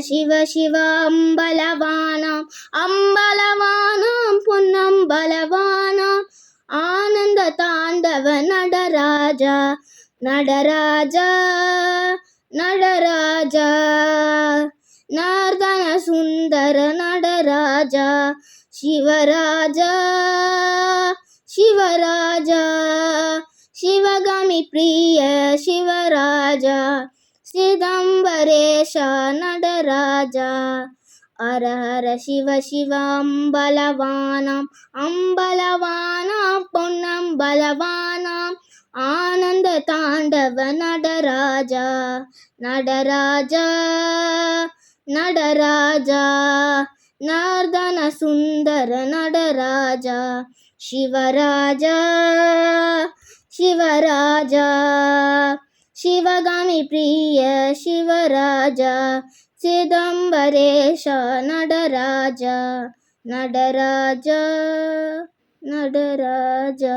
சிவ சிவ அம்பலவானாம் அம்பலவானாம் பொன்னம்பலவானாம் ஆனந்த தாண்டவ நடராஜா நடராஜா நடராஜா நர்தன சுந்தர நடராஜா சிவராஜா சிவராஜா சிவகாமி பிரிய சிவராஜா சிதம்பரேஷ நடராஜா ஹர ஹர சிவ சிவ அம்பலவானாம் அம்பலவானாம் பொன்னம்பலவானாம் ஆனந்த தாண்டவ நடராஜா நடராஜா நடராஜா நர்தன சுந்தர நடராஜா சிவராஜா சிவராஜா சிவகாமி பிரிய சிவராஜா சிதம்பரேஷ நடராஜா நடராஜா நடராஜா.